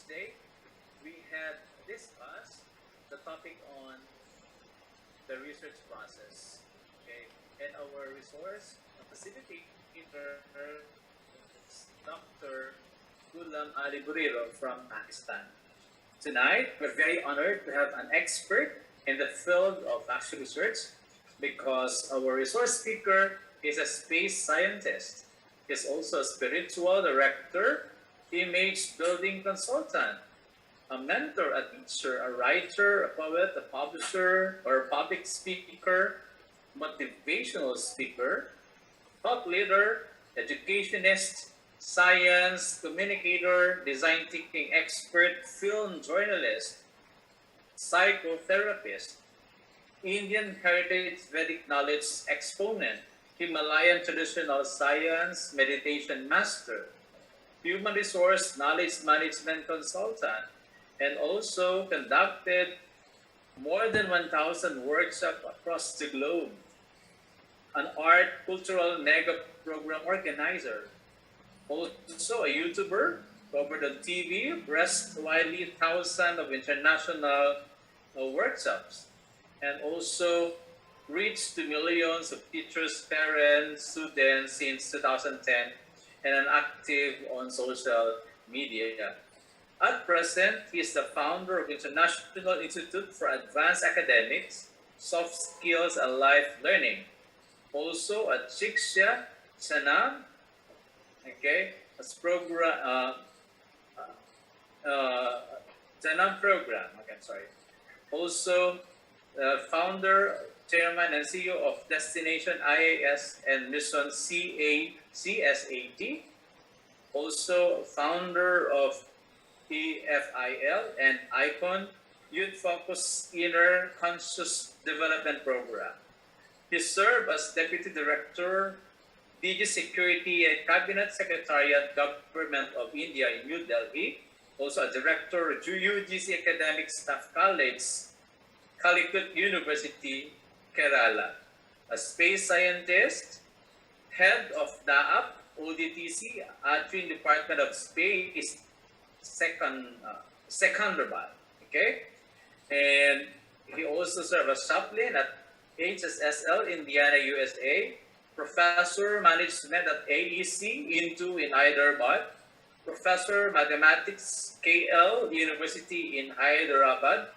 Thursday, we had discussed the topic on the research process. Okay, and our resource facilitator is Dr. Gulam Ali Buriro from Pakistan. Tonight, we're very honored to have an expert in the field of action research because our resource speaker is a space scientist. He's also a spiritual director, image building consultant, a mentor, a teacher, a writer, a poet, a publisher, or a public speaker, motivational speaker, thought leader, educationist, science communicator, design thinking expert, film journalist, psychotherapist, Indian heritage Vedic knowledge exponent, Himalayan traditional science meditation master, human resource knowledge management consultant, and also conducted more than 1,000 workshops across the globe, an art cultural mega program organizer, also a YouTuber, covered on TV, breast widely thousands of international workshops, and also reached to millions of teachers, parents, students since 2010, and an active on social media. At present, he is the founder of International Institute for Advanced Academics, Soft Skills and Life Learning. Also at Shiksha Chanam, okay, as program, Chanam program, okay, sorry. Also, founder, chairman, and CEO of Destination IAS and Mission CSAT. Also, founder of EFIL and ICON, Youth Focused Inner Conscious Development Program. He served as Deputy Director, DG Security and Cabinet Secretariat, Government of India in New Delhi. Also a Director, UGC Academic Staff College, Calicut University, Kerala. A space scientist, head of DAAP, ODTC, Adrin Department of Space, Secunderabad. Okay? And he also served as chaplain at HSSL, Indiana, USA, Professor Management at AEC, in Hyderabad, Professor Mathematics, KL University in Hyderabad,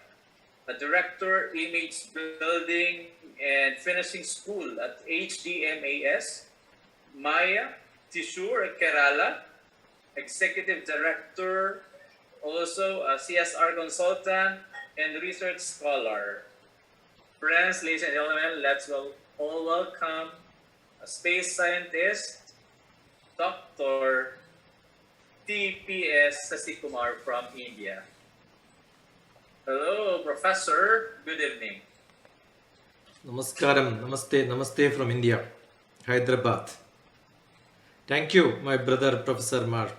a Director Image Building and Finishing School at HDMAS, Maya, Tissue, Kerala, Executive Director, also a CSR consultant and research scholar. Friends, ladies and gentlemen, let's all welcome a space scientist, Dr. TPS Sasikumar from India. Hello, Professor. Good evening. Namaskaram. Namaste from India, Hyderabad. Thank you, my brother, Professor Mar.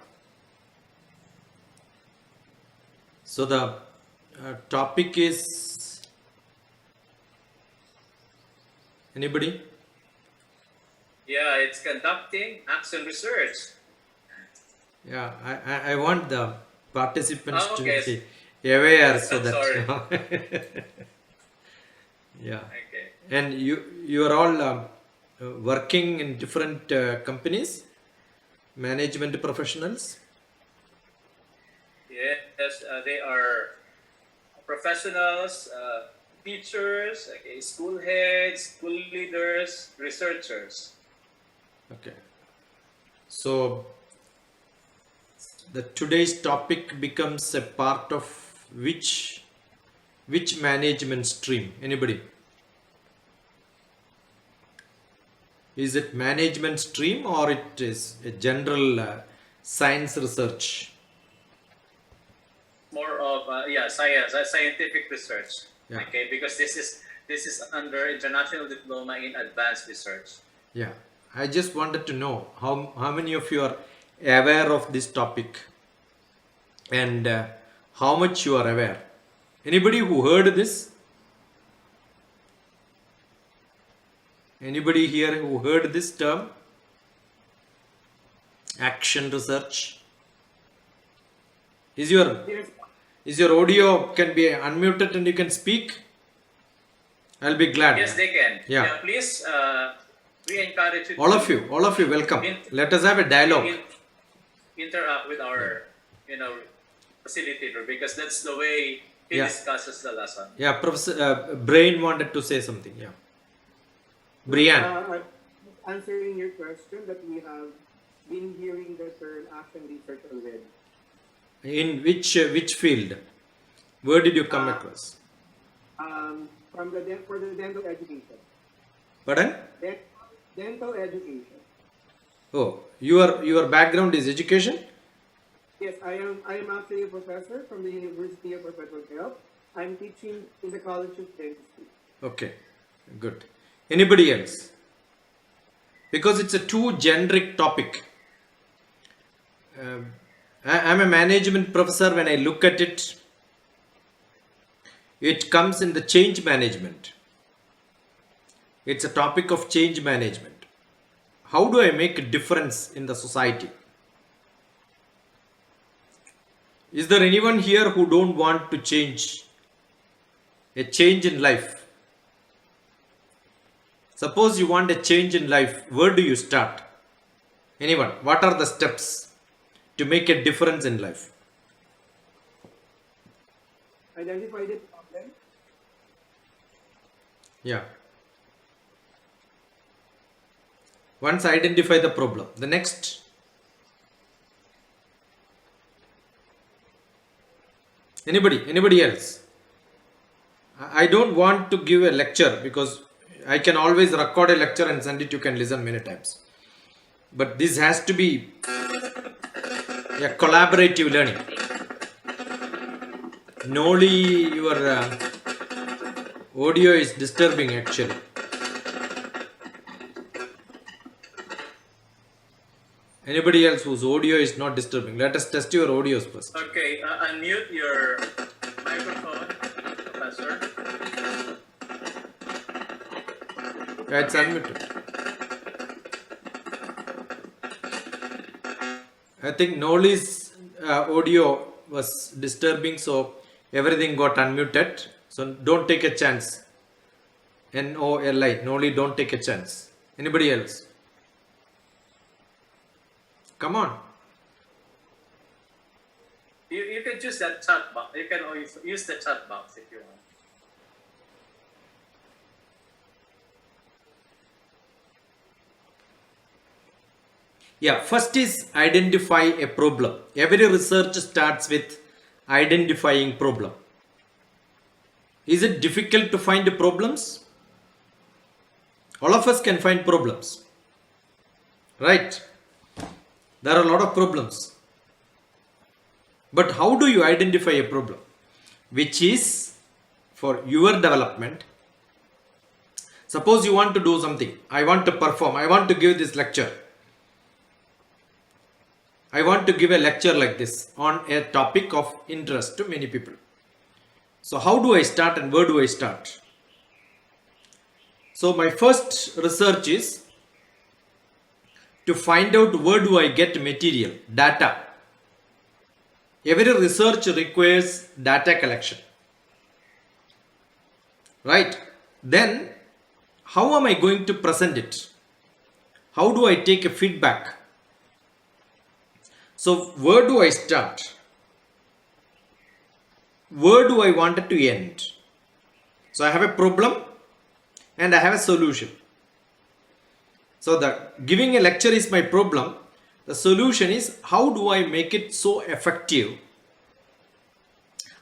So the topic is, anybody? Yeah, it's conducting action research. Yeah, I want the participants to Okay. be aware so I'm that sorry. yeah. Okay. And you are all working in different companies, management professionals. Yes, they are professionals, teachers, okay, school heads, school leaders, researchers. Okay. So the today's topic becomes a part of which management stream? Anybody? Is it management stream or it is a general science research? More of science, scientific research. Yeah. Okay, because this is under international diploma in advanced research. Yeah. I just wanted to know how many of you are aware of this topic and how much you are aware. Anybody who heard this? Anybody here who heard this term? Action research. Is your Yes, is your audio can be unmuted and you can speak? I'll be glad. Yes, they can. Yeah. Please, we encourage you All to of you, welcome. in- Let us have a dialogue. interact with our, facilitator, because that's the way he Yeah. discusses the lesson. Yeah, Professor Brain wanted to say something. Yeah. Brian. answering your question that we have been hearing the term action research already. In which field? Where did you come across? From for the dental education. Pardon? Dental education. Oh, your background is education? Yes, I am actually a professor from the University of Perpetual Health. I'm teaching in the College of Dentistry. Okay, good. Anybody else? Because it's a too generic topic. I'm a management professor. When I look at it, it comes in the change management. It's a topic of change management. How do I make a difference in the society? Is there anyone here who don't want to change? A change in life. Suppose you want a change in life, where do you start? Anyone? What are the steps to make a difference in life? Identify the problem. Yeah. Once identify the problem, the next. Anybody else? I don't want to give a lecture because I can always record a lecture and send it. You can listen many times. But this has to be a collaborative learning. Noli, your audio is disturbing actually. Anybody else whose audio is not disturbing? Let us test your audios first. Okay, unmute your microphone, Professor. Yeah, it's unmuted. I think Noli's audio was disturbing, so everything got unmuted. So don't take a chance. Noli, Noli, don't take a chance. Anybody else? Come on. You can choose that chat box. You can always use the chat box if you want. Yeah, first is identify a problem. Every research starts with identifying problem. Is it difficult to find problems? All of us can find problems. Right? There are a lot of problems. But how do you identify a problem? Which is for your development. Suppose you want to do something. I want to perform. I want to give this lecture. I want to give a lecture like this on a topic of interest to many people. So how do I start and where do I start? So my first research is to find out where do I get material, data. Every research requires data collection. Right? Then how am I going to present it? How do I take a feedback? So where do I start? Where do I want it to end? So I have a problem and I have a solution. So the giving a lecture is my problem. The solution is how do I make it so effective?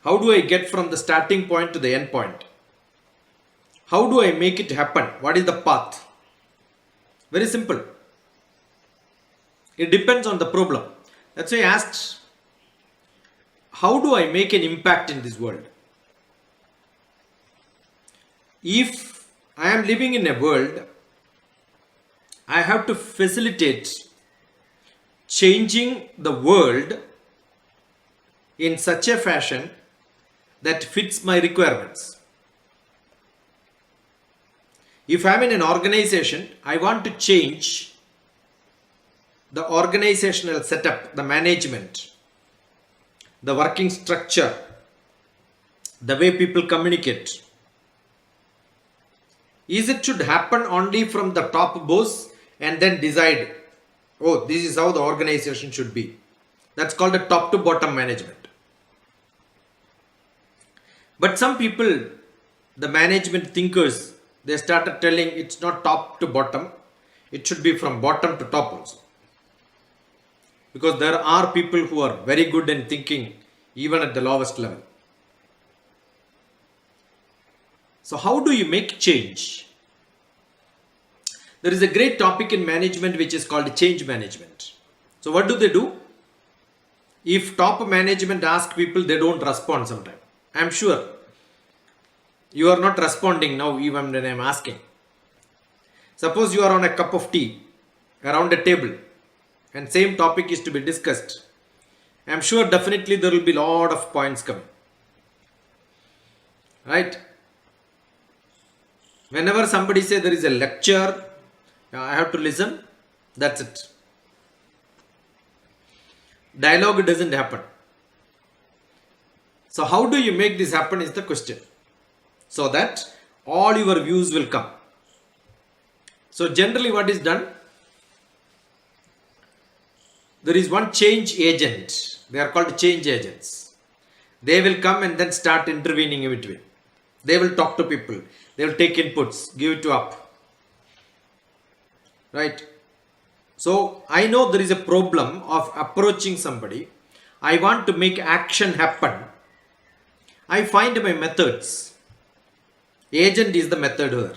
How do I get from the starting point to the end point? How do I make it happen? What is the path? Very simple. It depends on the problem. That's why I asked, how do I make an impact in this world? If I am living in a world, I have to facilitate changing the world in such a fashion that fits my requirements. If I am in an organization, I want to change the organizational setup, the management, the working structure, the way people communicate. Is it should happen only from the top boss and then decide, oh, this is how the organization should be. That's called a top to bottom management. But some people, the management thinkers, they started telling it's not top to bottom, it should be from bottom to top also. Because there are people who are very good in thinking even at the lowest level. So how do you make change? There is a great topic in management which is called change management. So what do? If top management ask people, they don't respond sometimes. I am sure you are not responding now even when I am asking. Suppose you are on a cup of tea around a table and same topic is to be discussed. I am sure definitely there will be a lot of points coming. Right? Whenever somebody says there is a lecture, I have to listen. That's it. Dialogue doesn't happen. So how do you make this happen is the question. So that all your views will come. So generally what is done? There is one change agent. They are called change agents. They will come and then start intervening in between. They will talk to people. They will take inputs, give it to up. Right? So I know there is a problem of approaching somebody. I want to make action happen. I find my methods. Agent is the method here.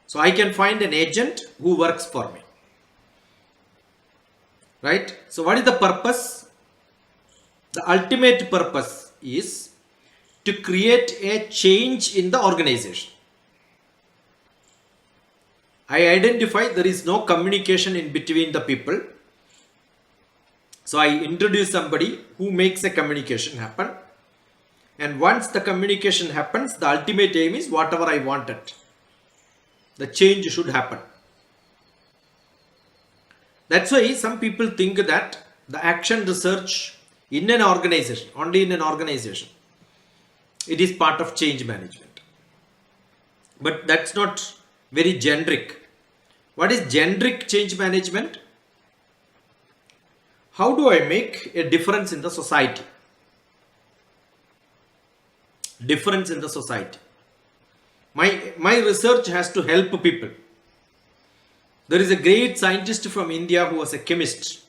So I can find an agent who works for me. Right? So what is the purpose? The ultimate purpose is to create a change in the organization. I identify there is no communication in between the people. So I introduce somebody who makes a communication happen. And once the communication happens, the ultimate aim is whatever I wanted. The change should happen. That's why some people think that the action research in an organization, only in an organization, it is part of change management. But that's not very generic. What is generic change management? How do I make a difference in the society? Difference in the society. My research has to help people. There is a great scientist from India who was a chemist,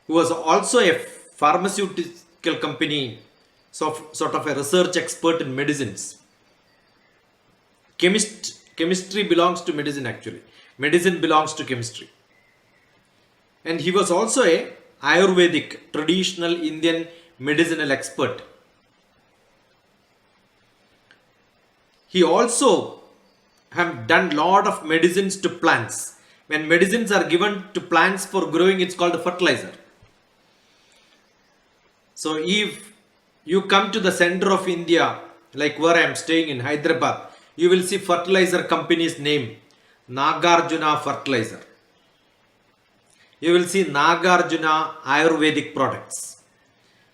who was also a pharmaceutical company, sort of a research expert in medicines. Chemistry belongs to medicine actually. Medicine belongs to chemistry. And he was also a Ayurvedic, traditional Indian medicinal expert. He also have done lot of medicines to plants. When medicines are given to plants for growing, it's called a fertilizer. So if you come to the center of India, like where I am staying in Hyderabad, you will see fertilizer company's name, Nagarjuna Fertilizer. You will see Nagarjuna Ayurvedic Products.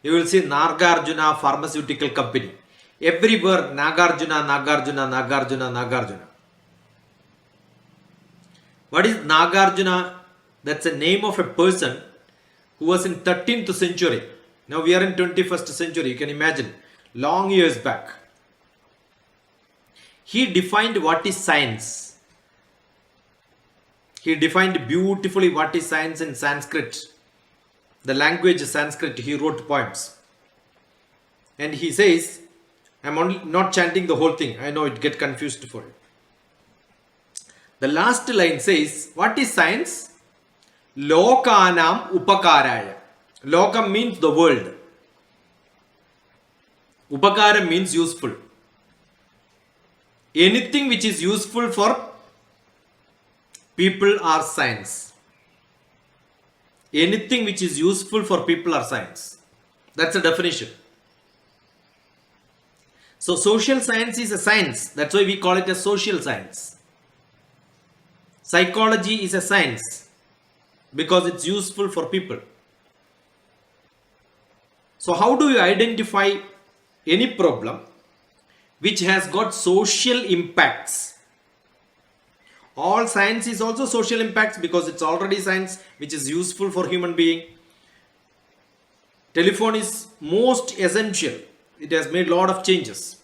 You will see Nagarjuna Pharmaceutical Company. Everywhere Nagarjuna, Nagarjuna, Nagarjuna, Nagarjuna. What is Nagarjuna? That's a name of a person who was in 13th century. Now we are in 21st century. You can imagine. Long years back. He defined what is science. He defined beautifully what is science in Sanskrit. The language Sanskrit. He wrote poems. And he says, I'm only not chanting the whole thing. I know it get confused for you. The last line says, what is science? Lokanam upakaraya. Lokam means the world. Upakara means useful. Anything which is useful for people are science. Anything which is useful for people are science. That's the definition. So social science is a science. That's why we call it a social science. Psychology is a science. because it's useful for people. So how do you identify any problem which has got social impacts? All science is also social impacts because it's already science which is useful for human being. Telephone is most essential. It has made a lot of changes.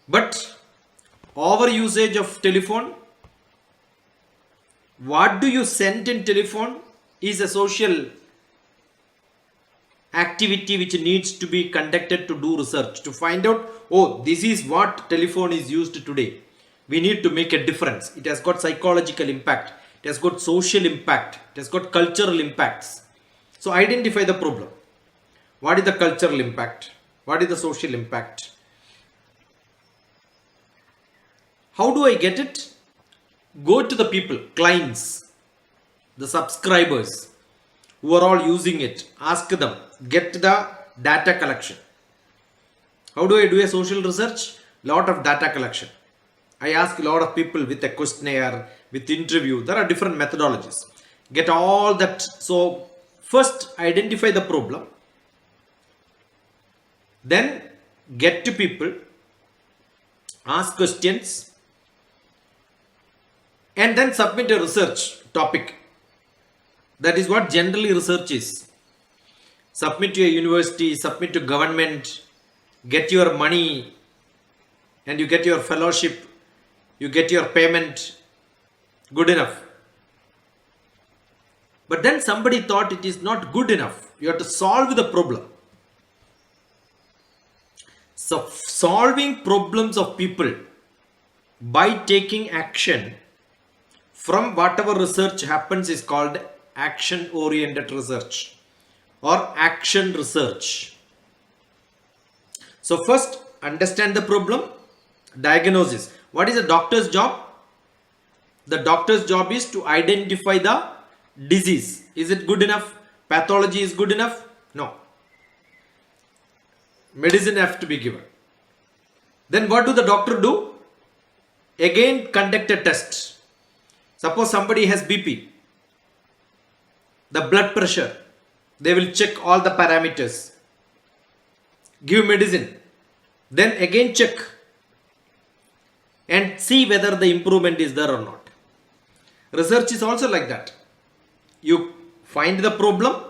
But over usage of telephone, what do you send in telephone is a social activity which needs to be conducted to do research, to find out, oh, this is what telephone is used today. We need to make a difference. It has got psychological impact. It has got social impact. It has got cultural impacts. So identify the problem. What is the cultural impact? What is the social impact? How do I get it? Go to the people, clients, the subscribers who are all using it. Ask them, get the data collection. How do I do a social research? Lot of data collection. I ask a lot of people with a questionnaire, with interview. There are different methodologies. Get all that. So first identify the problem. Then get to people, ask questions, and then submit a research topic. That is what generally research is. Submit to a university, submit to government, get your money, and you get your fellowship, you get your payment. Good enough. But then somebody thought it is not good enough. You have to solve the problem. So solving problems of people by taking action from whatever research happens is called action oriented research or action research. So first understand the problem, diagnosis. What is a doctor's job? The doctor's job is to identify the disease. Is it good enough? Pathology is good enough? No. Medicine has to be given. Then what do the doctor do? Again conduct a test. Suppose somebody has BP, the blood pressure, they will check all the parameters, give medicine, then again check and see whether the improvement is there or not. Research is also like that. You find the problem,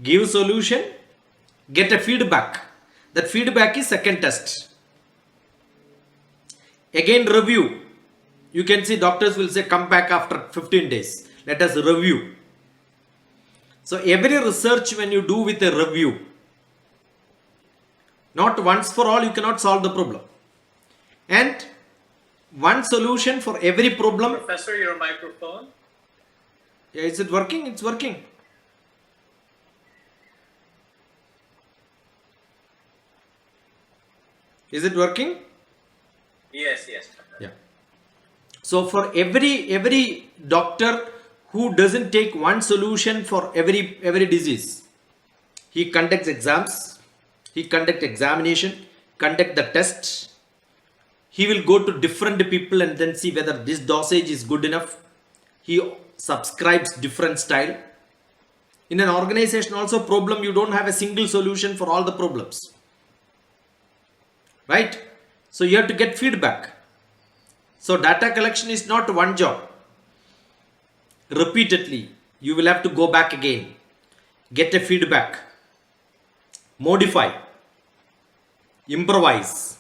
give solution, get a feedback. That feedback is second test. Again review. You can see doctors will say come back after 15 days. Let us review. So every research when you do with a review, not once for all you cannot solve the problem. And one solution for every problem. Professor, your microphone. Yeah, is it working? It's working. Is it working? Yes. Yeah. So for every doctor who doesn't take one solution for every disease, he conducts exams, he conducts examination, conduct the tests. He will go to different people and then see whether this dosage is good enough. He subscribes different style. In an organization also problem, you don't have a single solution for all the problems. Right? So you have to get feedback. So data collection is not one job. Repeatedly, you will have to go back again, get a feedback, modify, improvise.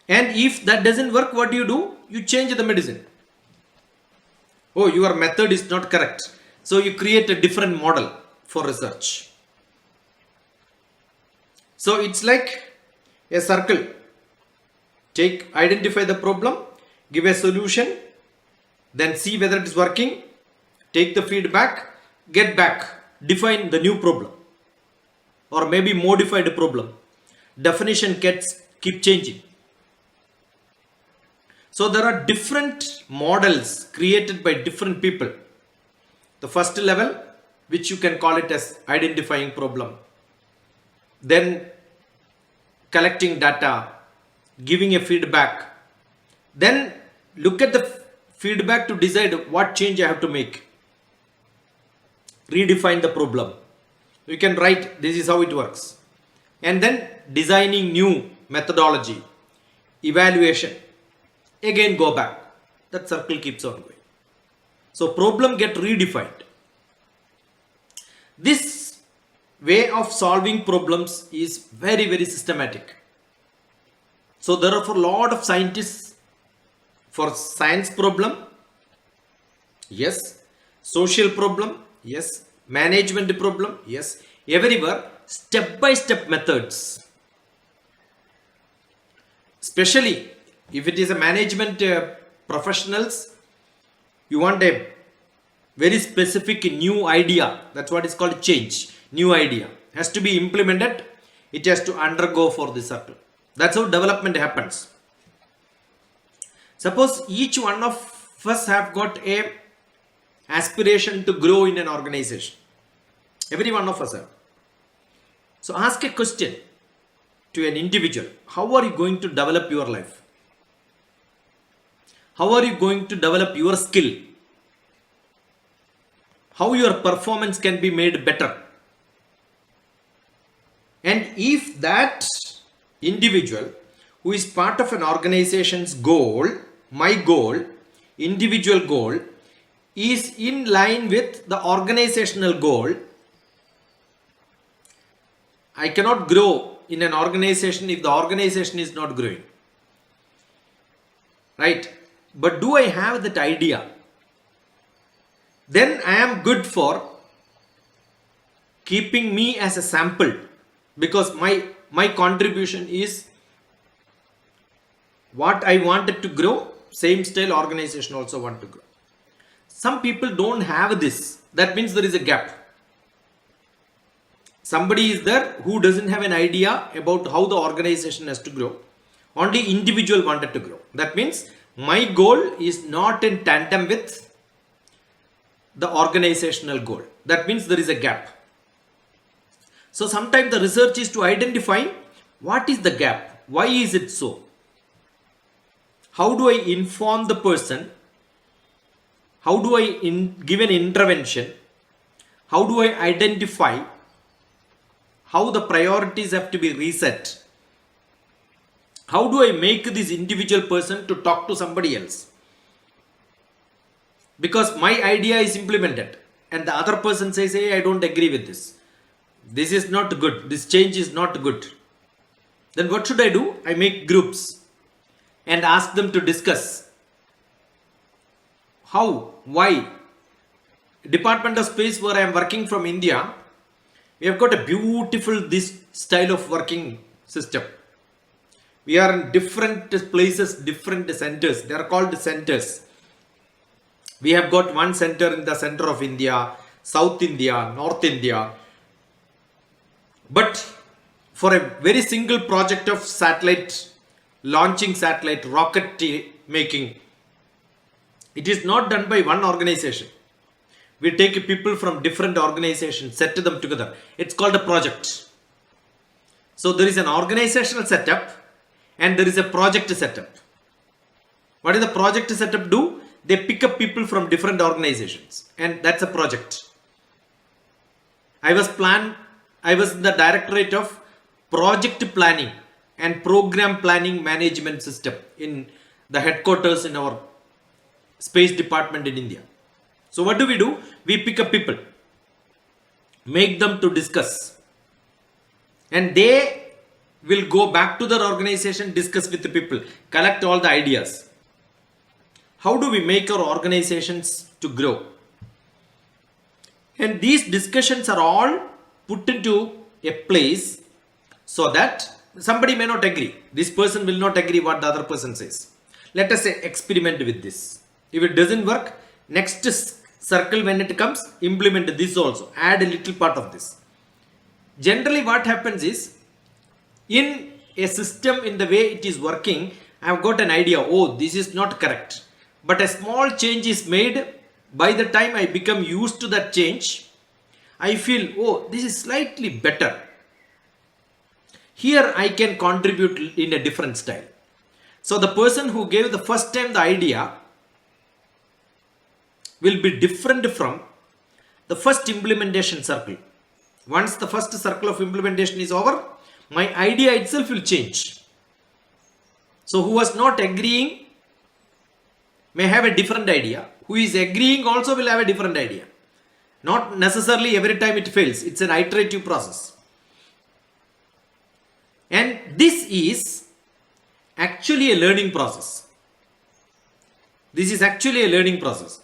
And if that doesn't work, what do? You change the medicine. Oh, your method is not correct. So you create a different model for research. So it's like a circle. Identify the problem, give a solution, then see whether it is working, take the feedback, get back, define the new problem, or maybe modify the problem. Definition keep changing. So there are different models created by different people. The first level, which you can call it as identifying problem, then collecting data, giving a feedback, then look at the feedback to decide what change I have to make. Redefine the problem. You can write, this is how it works. And then designing new methodology, evaluation. Again go back. That circle keeps on going. So problem get redefined. This way of solving problems is very, very systematic. So there are for a lot of scientists, for science problem, yes, social problem, yes, management problem, yes, everywhere step-by-step methods. Especially if it is a management professionals, you want a very specific new idea. That's what is called change. New idea has to be implemented. It has to undergo for the circle. That's how development happens. Suppose each one of us have got a aspiration to grow in an organization. Every one of us have. So ask a question to an individual. How are you going to develop your life? How are you going to develop your skill? How your performance can be made better? And if that individual who is part of an organization's goal, my goal, individual goal, is in line with the organizational goal, I cannot grow in an organization if the organization is not growing. Right? But do I have that idea? Then I am good for keeping me as a sample, because my contribution is what I wanted to grow, same style organization also want to grow. Some people don't have this. That means there is a gap. Somebody is there who doesn't have an idea about how the organization has to grow. Only individual wanted to grow. That means my goal is not in tandem with the organizational goal. That means there is a gap. So sometimes the research is to identify what is the gap. Why is it so? How do I inform the person? How do I give an intervention? How do I identify how the priorities have to be reset? How do I make this individual person to talk to somebody else? Because my idea is implemented and the other person says, hey, I don't agree with this. This is not good. This change is not good. Then what should I do? I make groups and ask them to discuss. How? Why? Department of Space, where I am working from India, we have got a beautiful this style of working system. We are in different places, different centers. They are called centers. We have got one center in the center of India, South India, North India. But for a very single project of satellite, launching satellite, rocket making, it is not done by one organization. We take people from different organizations, set them together. It's called a project. So there is an organizational setup and there is a project setup. What does the project setup do? They pick up people from different organizations and that's a project. I was in the directorate of project planning and program planning management system in the headquarters in our space department in India. So what do? We pick up people, make them to discuss, and they will go back to their organization, discuss with the people, collect all the ideas. How do we make our organizations to grow? And these discussions are all put into a place so that somebody may not agree. This person will not agree what the other person says. Let us say experiment with this. If it doesn't work, next circle when it comes, implement this also. Add a little part of this. Generally what happens is, in a system in the way it is working, I have got an idea, oh, this is not correct. But a small change is made. By the time I become used to that change, I feel, oh, this is slightly better. Here I can contribute in a different style. So the person who gave the first time the idea, will be different from the first implementation circle. Once the first circle of implementation is over, my idea itself will change. So who was not agreeing may have a different idea. Who is agreeing also will have a different idea. Not necessarily every time it fails. It's an iterative process. And this is actually a learning process. This is actually a learning process.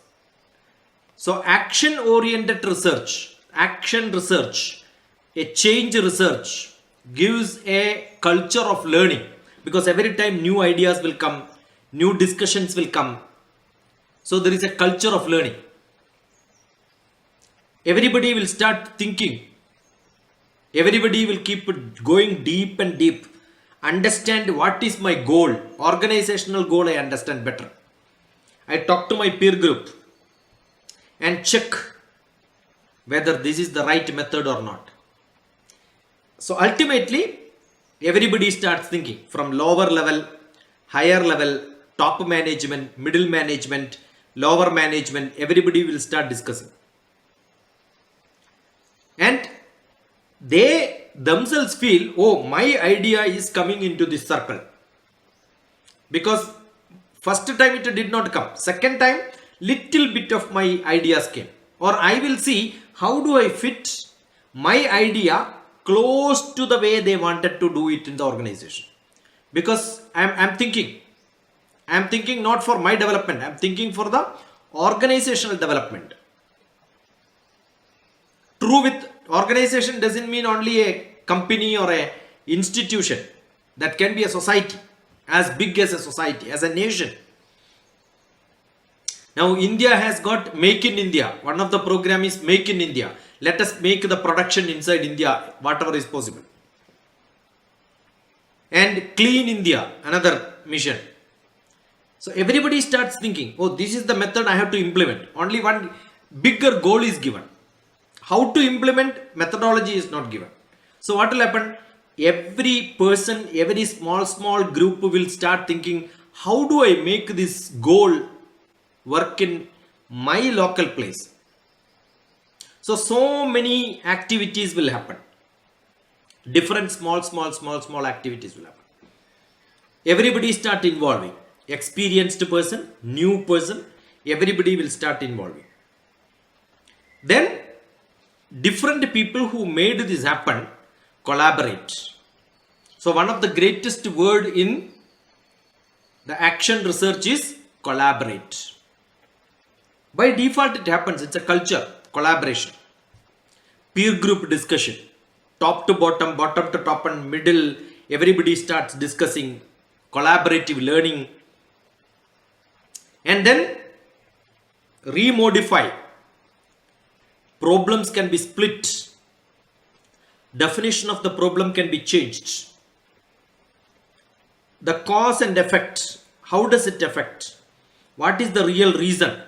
So action-oriented research, action research, a change research gives a culture of learning, because every time new ideas will come, new discussions will come. So there is a culture of learning. Everybody will start thinking. Everybody will keep going deep and deep. Understand what is my goal. Organizational goal I understand better. I talk to my peer group and check whether this is the right method or not. So ultimately, everybody starts thinking from lower level, higher level, top management, middle management, lower management. Everybody will start discussing. And they themselves feel, oh, my idea is coming into this circle. Because first time it did not come. Second time, little bit of my ideas came. Or I will see how do I fit my idea close to the way they wanted to do it in the organization. Because I'm thinking not for my development. I'm thinking for the organizational development. True, with organization doesn't mean only a company or a institution. That can be a society, as big as a society, as a nation. Now India has got Make in India. One of the program is Make in India. Let us make the production inside India, whatever is possible. And Clean India, another mission. So everybody starts thinking, oh, this is the method I have to implement. Only one bigger goal is given. How to implement, methodology is not given. So what will happen? Every person, every small group will start thinking, how do I make this goal work in my local place? So many activities will happen. Different small activities will happen. Everybody start involving. Experienced person, new person, everybody will start involving. Then different people who made this happen collaborate. So one of the greatest word in the action research is collaborate. By default it happens. It's a culture, collaboration. Peer group discussion. Top to bottom, bottom to top and middle. Everybody starts discussing. Collaborative learning. And then remodify. Problems can be split. Definition of the problem can be changed. The cause and effect. How does it affect? What is the real reason?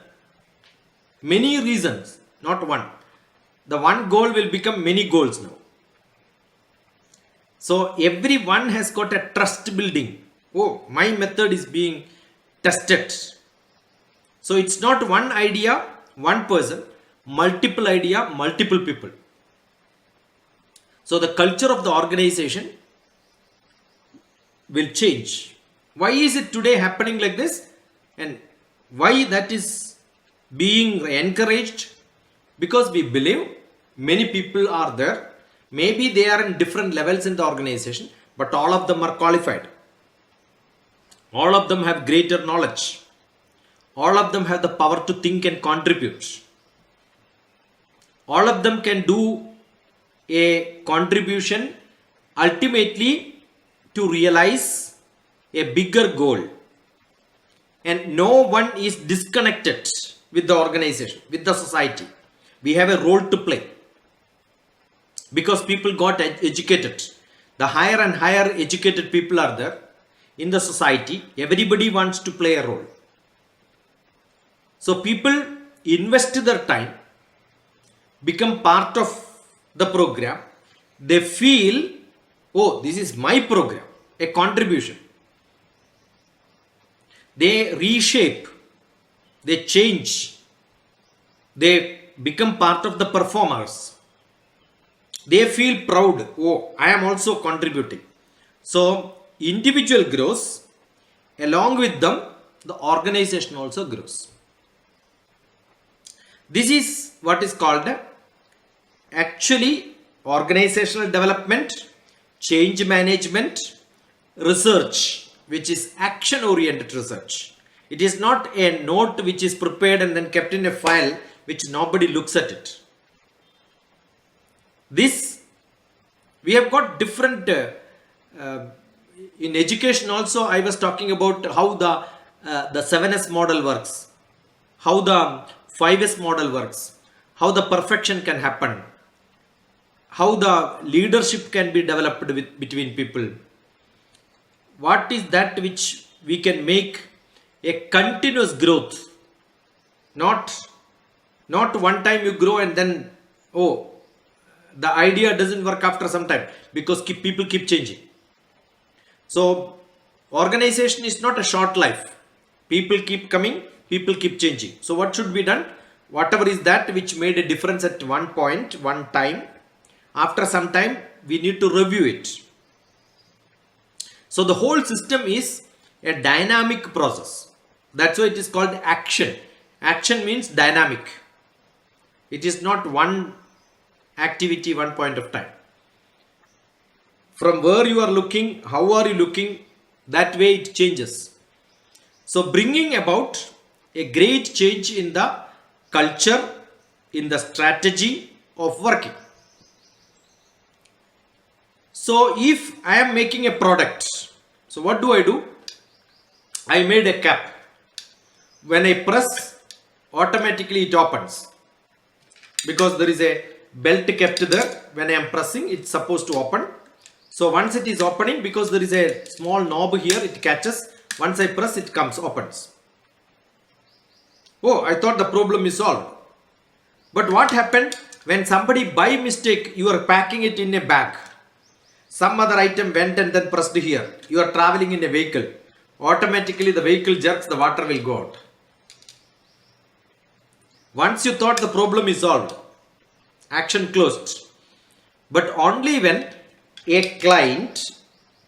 Many reasons, not one. The one goal will become many goals now. So everyone has got a trust building. Oh, my method is being tested. So it's not one idea, one person, multiple idea, multiple people. So the culture of the organization will change. Why is it today happening like this? And why that is being encouraged? Because we believe many people are there. Maybe they are in different levels in the organization, but all of them are qualified. All of them have greater knowledge. All of them have the power to think and contribute. All of them can do a contribution ultimately to realize a bigger goal. And no one is disconnected with the organization, with the society. We have a role to play. Because people got educated. The higher and higher educated people are there in the society. Everybody wants to play a role. So people invest their time, become part of the program. They feel, oh, this is my program, a contribution. They reshape, they change, They become part of the performers. They feel proud. Oh, I am also contributing. So individual grows. Along with them, the organization also grows. This is what is called actually organizational development, change management, research, which is action oriented research. It is not a note which is prepared and then kept in a file which nobody looks at it. This, we have got different in education also. I was talking about how the 7S model works, how the 5S model works, how the perfection can happen, how the leadership can be developed between people. What is that which we can make a continuous growth, not one time you grow and then, oh, the idea doesn't work after some time, because people keep changing. So organization is not a short life. People keep coming, people keep changing. So what should be done? Whatever is that which made a difference at one point, one time, after some time we need to review it. So the whole system is a dynamic process. That's why it is called action. Action means dynamic. It is not one activity, one point of time. From where you are looking, how are you looking, that way it changes. So bringing about a great change in the culture, in the strategy of working. So if I am making a product, so what do? I made a cap. When I press, automatically it opens, because there is a belt kept there. When I am pressing, it's supposed to open. So once it is opening, because there is a small knob here, it catches. Once I press, it comes, opens. Oh, I thought the problem is solved. But what happened when somebody by mistake, you are packing it in a bag, some other item went and then pressed here, you are traveling in a vehicle, automatically the vehicle jerks, the water will go out. Once you thought the problem is solved, action closed. But only when a client,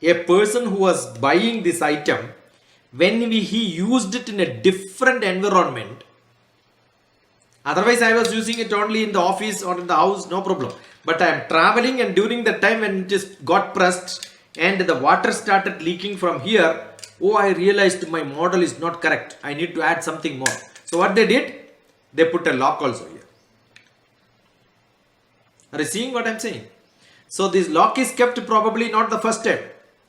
a person who was buying this item, when he used it in a different environment, otherwise I was using it only in the office or in the house, no problem. But I am traveling, and during the time when it just got pressed and the water started leaking from here, oh, I realized my model is not correct. I need to add something more. So what they did? They put a lock also here. Are you seeing what I am saying? So this lock is kept probably not the first time,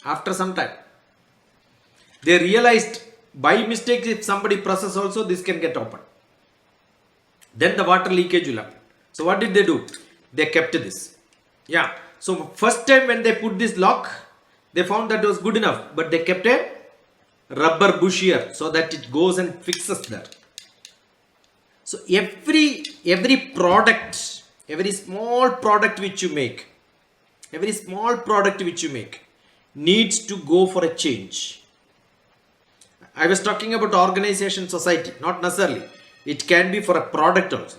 after some time. They realized by mistake, if somebody presses also, this can get open. Then the water leakage will happen. So what did they do? They kept this. Yeah. So first time when they put this lock, they found that it was good enough. But they kept a rubber bush here so that it goes and fixes there. So every product, every small product which you make, needs to go for a change. I was talking about organization, society, not necessarily. It can be for a product also.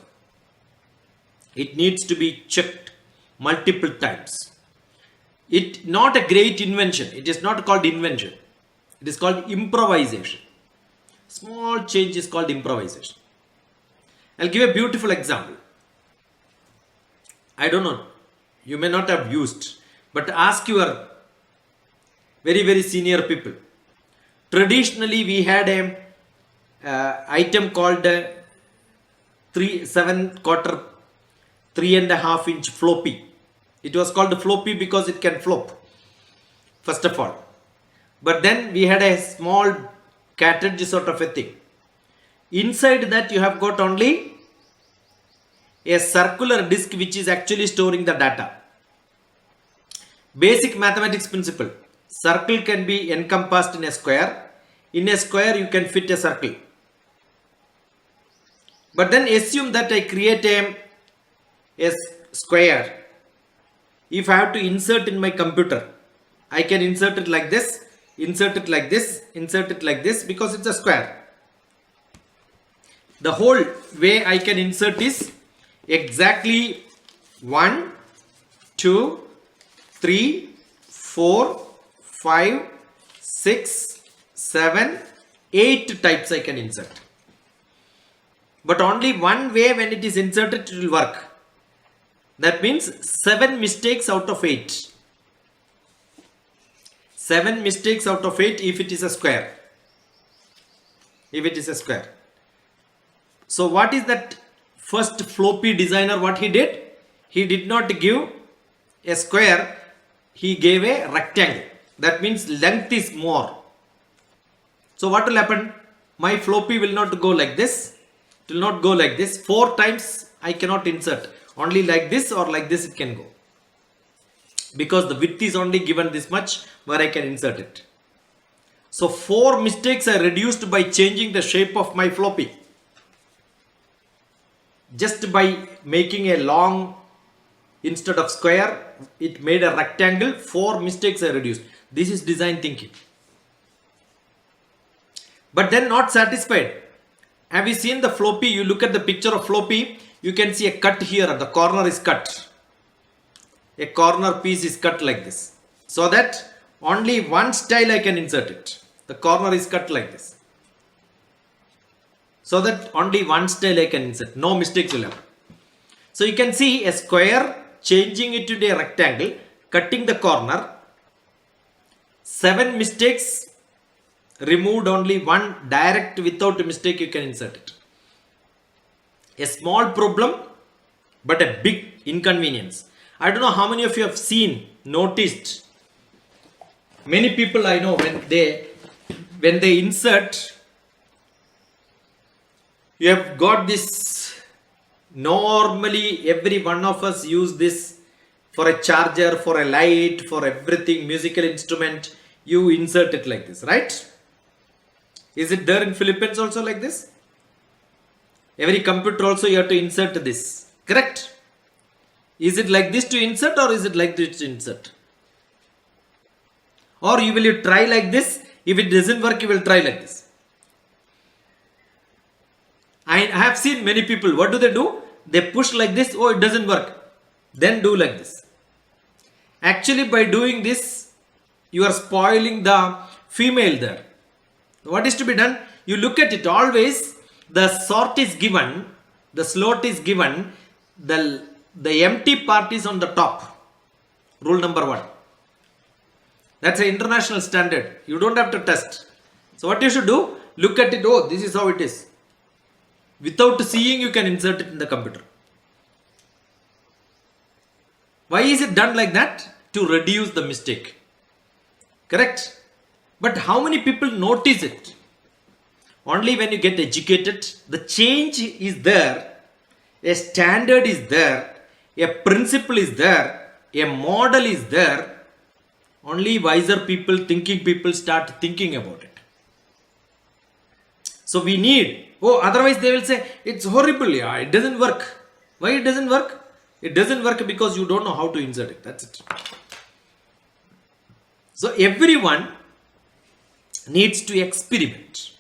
It needs to be checked multiple times. It not a great invention. It is not called invention. It is called improvisation. Small change is called improvisation. I'll give a beautiful example. I don't know. You may not have used, but ask your very, very senior people. Traditionally, we had a item called 7/4, 3.5 inch floppy. It was called floppy because it can flop, first of all. But then we had a small cartridge sort of a thing. Inside that you have got only a circular disc which is actually storing the data. Basic mathematics principle. Circle can be encompassed in a square. In a square you can fit a circle. But then assume that I create a square. If I have to insert in my computer, I can insert it like this, insert it like this, insert it like this, because it's a square. The whole way I can insert is exactly 1, 2, 3, 4, 5, 6, 7, 8 types I can insert. But only one way when it is inserted it will work. That means 7 mistakes out of 8. 7 mistakes out of 8 if it is a square. If it is a square. So what is that first floppy designer, what he did? He did not give a square, he gave a rectangle. That means length is more. So what will happen? My floppy will not go like this. It will not go like this. 4 times I cannot insert. Only like this or like this it can go. Because the width is only given this much where I can insert it. So 4 mistakes are reduced by changing the shape of my floppy. Just by making a long instead of square, it made a rectangle. 4 mistakes are reduced. This is design thinking. But then not satisfied. Have you seen the floppy? You look at the picture of floppy, you can see a cut here. The corner is cut. A corner piece is cut like this. So that only one style I can insert it. The corner is cut like this. So that only one style I can insert. No mistakes will happen. So you can see a square, changing it to a rectangle, cutting the corner. 7 mistakes, removed only one direct without a mistake you can insert it. A small problem but a big inconvenience. I don't know how many of you have seen, noticed. Many people I know when they insert, you have got this. Normally every one of us use this for a charger, for a light, for everything, musical instrument. You insert it like this, right? Is it there in Philippines also like this? Every computer also you have to insert this, correct? Is it like this to insert or is it like this to insert? Or will you try like this? If it doesn't work, you will try like this. I have seen many people, what do? They push like this, oh it doesn't work. Then do like this. Actually by doing this, you are spoiling the female there. What is to be done? You look at it always, the sort is given, the slot is given, the empty part is on the top. Rule number 1. That's an international standard. You don't have to test. So what you should do? Look at it, oh this is how it is. Without seeing you can insert it in the computer. Why is it done like that? To reduce the mistake. Correct? But how many people notice it? Only when you get educated, the change is there, a standard is there, a principle is there, a model is there. Only wiser people, thinking people start thinking about it. So we need, otherwise they will say, it's horrible, yeah, it doesn't work. Why it doesn't work? It doesn't work because you don't know how to insert it. That's it. So everyone needs to experiment.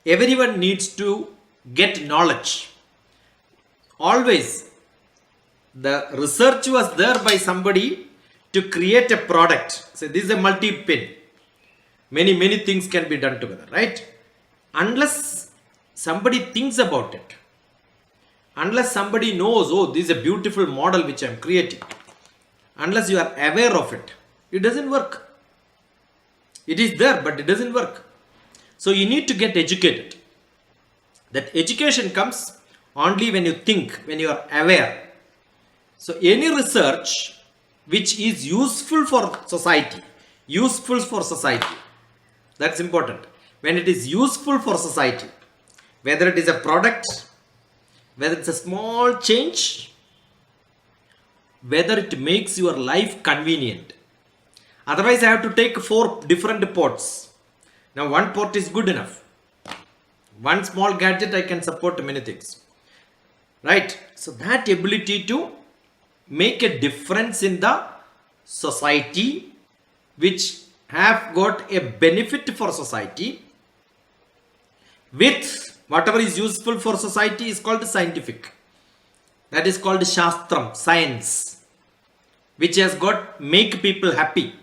Everyone needs to get knowledge. Always, the research was there by somebody to create a product. So this is a multi-pin. Many things can be done together, right? Unless somebody thinks about it, unless somebody knows, oh, this is a beautiful model which I am creating, unless you are aware of it, it doesn't work. It is there, but it doesn't work. So you need to get educated. That education comes only when you think, when you are aware. So any research which is useful for society, that's important. When it is useful for society, whether it is a product, whether it's a small change, whether it makes your life convenient. Otherwise I have to take 4 different ports. Now one port is good enough. One small gadget I can support many things. Right? So that ability to make a difference in the society, which have got a benefit for society with Whatever is useful for society is called scientific. That is called Shastram, science, which has got make people happy.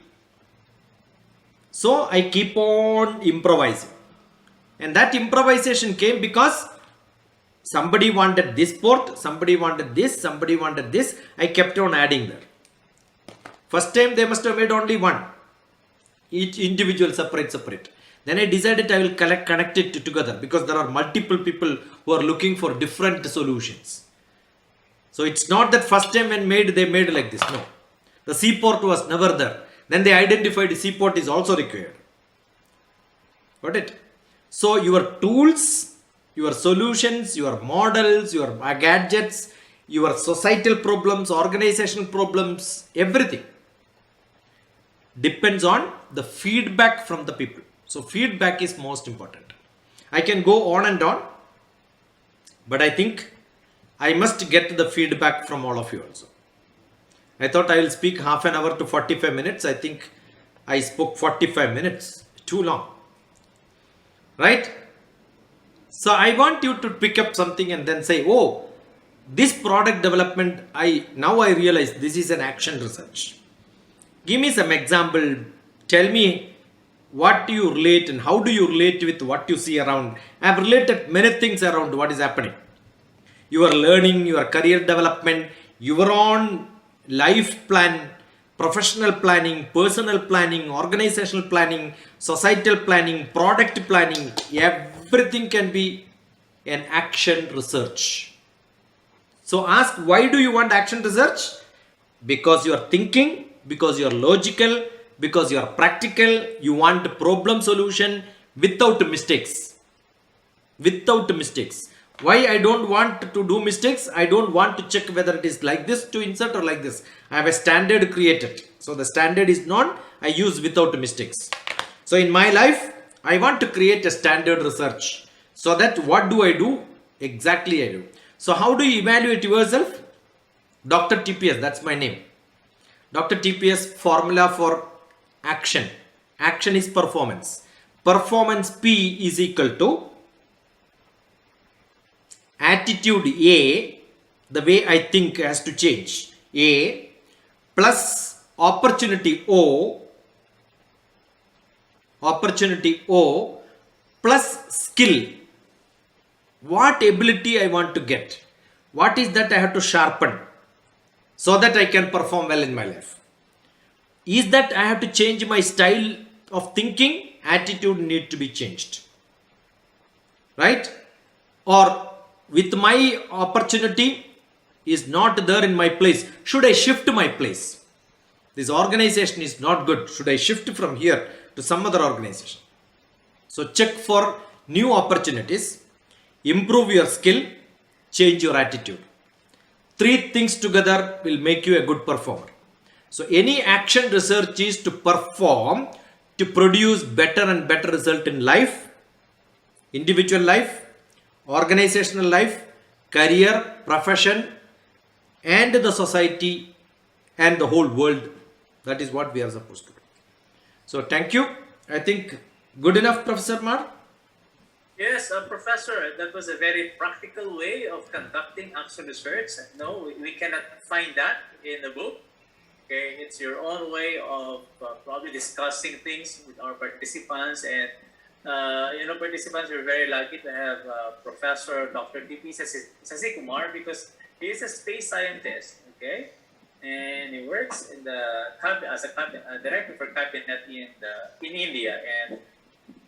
So I keep on improvising. And that improvisation came because somebody wanted this port, somebody wanted this, somebody wanted this. I kept on adding there. First time they must have made only one. Each individual separate. Then I decided I will connect it together because there are multiple people who are looking for different solutions. So it's not that first time when they made like this. No. The seaport was never there. Then they identified seaport is also required. Got it? So your tools, your solutions, your models, your gadgets, your societal problems, organizational problems, everything depends on the feedback from the people. So feedback is most important. I can go on and on, but I think I must get the feedback from all of you also. I thought I will speak half an hour to 45 minutes. I think I spoke 45 minutes. Too long. Right? So I want you to pick up something and then say, oh, this product development, now I realize this is an action research. Give me some example. Tell me what do you relate and how do you relate with what you see around. I have related many things around what is happening. Your learning, your career development, your own life plan, professional planning, personal planning, organizational planning, societal planning, product planning, everything can be an action research. So ask, why do you want action research? Because you are thinking, because you are logical, because you are practical, you want problem solution without mistakes. Without mistakes. Why I don't want to do mistakes? I don't want to check whether it is like this to insert or like this. I have a standard created. So the standard is known. I use without mistakes. So in my life, I want to create a standard research. So that what do I do? Exactly I do. So how do you evaluate yourself? DrTPS, that's my name. DrTPS formula for action. Action is performance. Performance P is equal to attitude A, the way I think has to change, A, plus opportunity O plus skill. What ability I want to get? What is that I have to sharpen so that I can perform well in my life? Is that I have to change my style of thinking? Attitude need to be changed. Right? Or with my opportunity is not there in my place. Should I shift my place? This organization is not good. Should I shift from here to some other organization? So check for new opportunities, improve your skill, change your attitude. 3 things together will make you a good performer. So any action research is to perform, to produce better and better result in life, individual life, organizational life, career, profession, and the society and the whole world. That is what we are supposed to do. So thank you. I think good enough, Professor Mar? Yes, Professor, that was a very practical way of conducting action research. No, we cannot find that in the book. Okay, it's your own way of probably discussing things with our participants. And participants are very lucky to have Professor DrTPS Sasikumar because he is a space scientist. Okay, and he works in the as a director for cabinet in India, and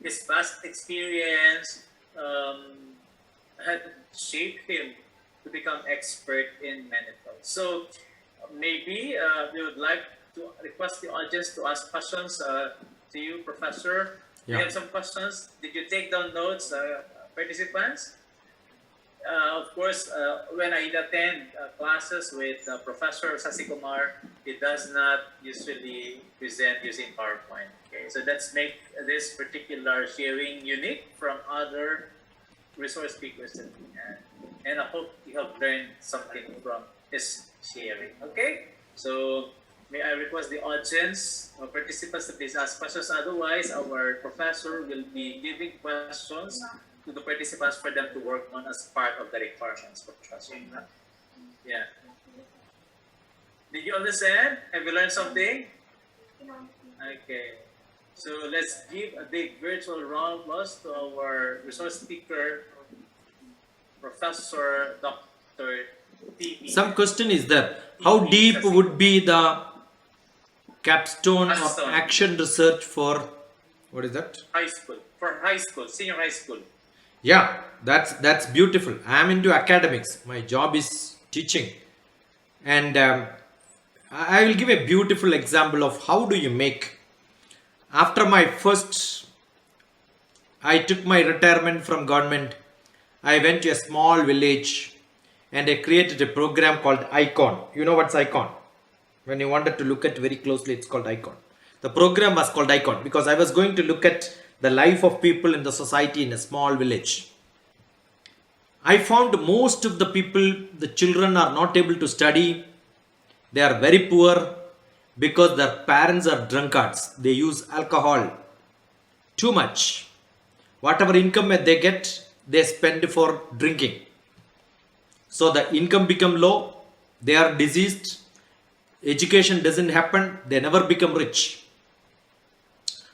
his vast experience had shaped him to become expert in many fields. So maybe we would like to request the audience to ask questions to you, Professor. Do you have some questions? Did you take down notes, participants? Of course, when I attend classes with Professor Sasikumar, he does not usually present using PowerPoint. Okay, so let's make this particular sharing unique from other resource speakers that we had. And I hope you have learned something from his sharing. Okay, so may I request the audience or participants to please ask questions. Otherwise, our professor will be giving questions to the participants for them to work on as part of the requirements for trusting. Yeah. Did you understand? Have you learned something? Okay. So let's give a big virtual round of applause to our resource speaker, Professor Dr. TPS. Some question is there. How deep would be the capstone of Capstone. action research for, what is that? High school. For high school, senior high school. Yeah, that's beautiful. I am into academics. My job is teaching, and I will give a beautiful example of how do you make. After my first, I took my retirement from government. I went to a small village, and I created a program called Icon. You know what's Icon? When you wanted to look at very closely, it's called Icon. The program was called Icon because I was going to look at the life of people in the society in a small village. I found most of the people, the children are not able to study. They are very poor because their parents are drunkards. They use alcohol too much. Whatever income they get, they spend for drinking. So the income become low. They are diseased. Education doesn't happen. They never become rich.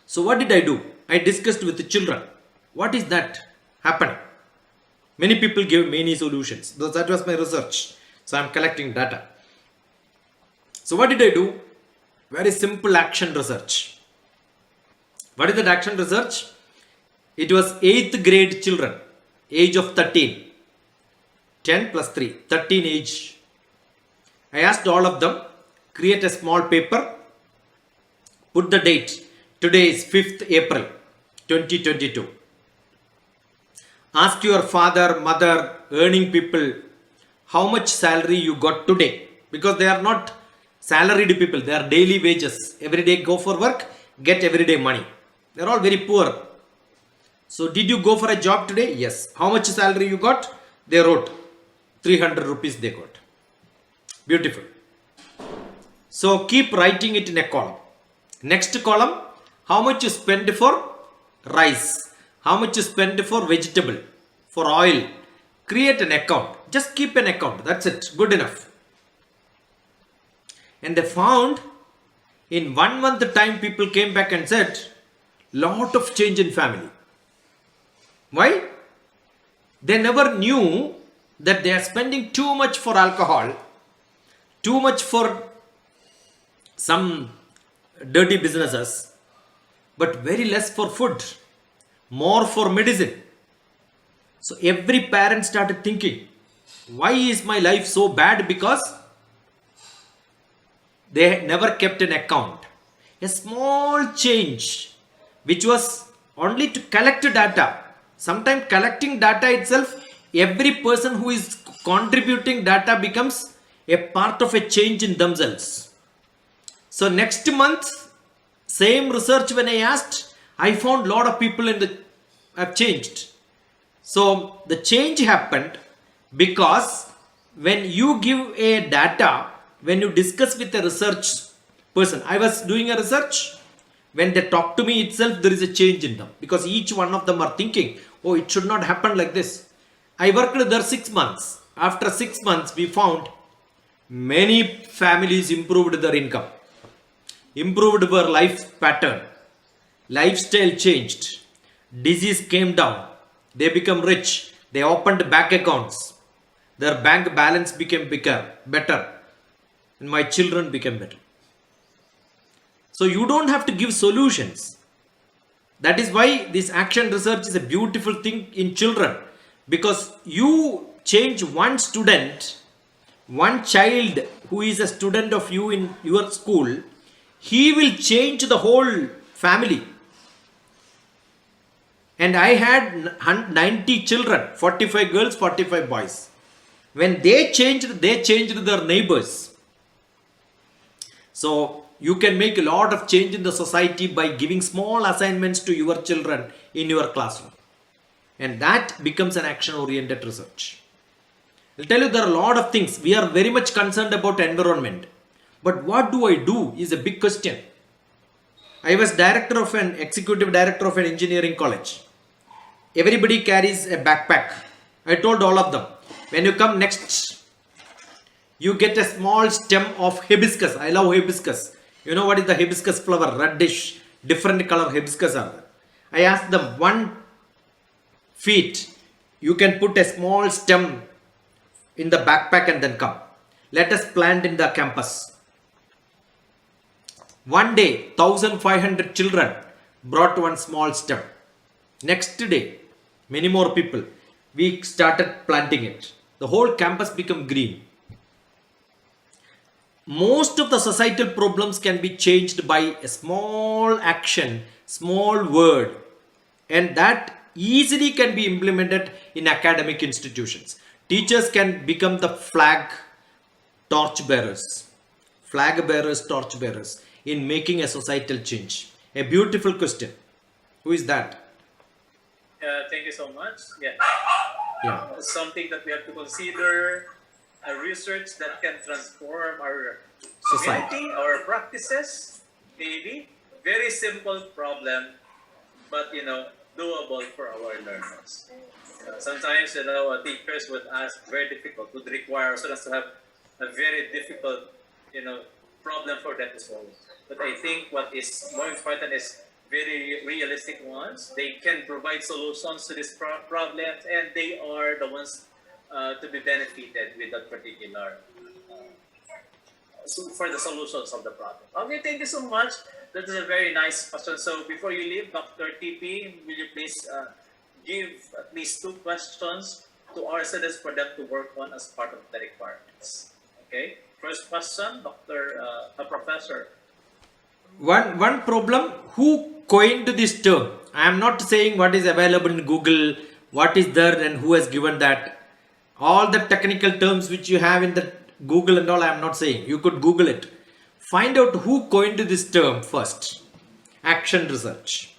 So what did I do? I discussed with the children. What is that happening? Many people gave many solutions. That was my research. So I'm collecting data. So what did I do? Very simple action research. What is that action research? It was 8th grade children, age of 13. 10 plus 3, 13 age. I asked all of them, create a small paper, put the date. Today is 5th April 2022. Ask your father, mother, earning people, how much salary you got today. Because they are not salaried people, they are daily wages. Every day go for work, get everyday money. They are all very poor. So did you go for a job today? Yes. How much salary you got? They wrote 300 rupees they got. Beautiful. So keep writing it in a column. Next column, how much you spend for rice, how much you spend for vegetable, for oil. Create an account. Just keep an account. That's it. Good enough. And they found in 1 month time people came back and said, lot of change in family. Why? They never knew that they are spending too much for alcohol, too much for some dirty businesses, but very less for food, more for medicine. So every parent started thinking, why is my life so bad? Because they never kept an account. A small change, which was only to collect data. Sometimes collecting data itself, every person who is contributing data becomes a part of a change in themselves. So next month, same research when I asked, I found a lot of people have changed. So the change happened because when you give a data, when you discuss with a research person, I was doing a research, when they talk to me itself, there is a change in them because each one of them are thinking, oh, it should not happen like this. I worked there 6 months. After 6 months, we found many families improved their income, improved their life pattern, lifestyle changed, disease came down, they become rich, they opened bank accounts, their bank balance became better, and my children became better. So you don't have to give solutions. That is why this action research is a beautiful thing in children, because you change one student, one child who is a student of you in your school, he will change the whole family. And I had 90 children, 45 girls, 45 boys. When they changed their neighbors. So you can make a lot of change in the society by giving small assignments to your children in your classroom. And that becomes an action-oriented research. I'll tell you there are a lot of things. We are very much concerned about environment. But what do I do is a big question. I was executive director of an engineering college. everybody carries a backpack. I told all of them, when you come next, you get a small stem of hibiscus. I love hibiscus. You know what is the hibiscus flower? Reddish, different color hibiscus are there. I asked them 1 feet. You can put a small stem in the backpack and then come. Let us plant in the campus. One day, 1,500 children brought one small stem. Next day, many more people. We started planting it. The whole campus became green. Most of the societal problems can be changed by a small action, small word, and that easily can be implemented in academic institutions. Teachers can become the flag torchbearers in making a societal change. A beautiful question. Who is that? Thank you so much. Yeah. Yeah. Something that we have to consider, a research that can transform our Society. community, our practices, maybe. Very simple problem, but doable for our learners. Sometimes teachers would ask very difficult, would require students to have a very difficult problem for them to solve. But I think what is more important is very realistic ones. They can provide solutions to these problems, and they are the ones to be benefited with that particular for the solutions of the problem. Okay, thank you so much. That is a very nice question. So before you leave, Dr. TP, will you please give at least 2 questions to our students for them to work on as part of the requirements? Okay. First question, Professor. One problem, who coined this term? I am not saying what is available in Google, what is there and who has given that. All the technical terms which you have in the Google and all, I am not saying. You could Google it. Find out who coined this term first. Action research.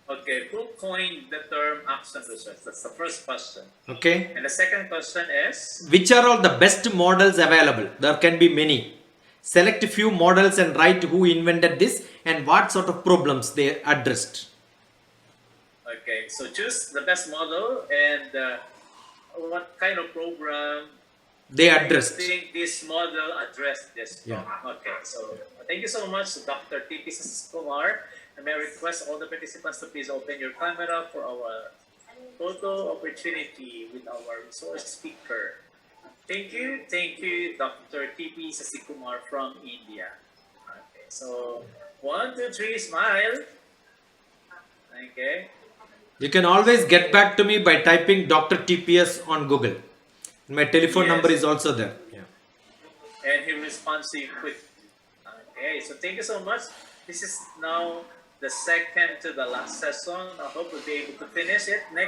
Okay, who coined the term action research? That's the first question. Okay. And the second question is? Which are all the best models available? There can be many. Select a few models and write who invented this and what sort of problems they addressed. Okay, so choose the best model and what kind of program they addressed. I think this model addressed this problem. Yeah. Okay, so thank you so much, Dr. TP Kumar. And may I request all the participants to please open your camera for our photo opportunity with our resource speaker. Thank you, Dr. TP Sasikumar from India. Okay, so 1, 2, 3, smile. Okay. You can always get back to me by typing DrTPS on Google. My telephone number is also there. Yeah. And he responds to you quick. Okay, so thank you so much. This is now the second to the last session. I hope we'll be able to finish it next.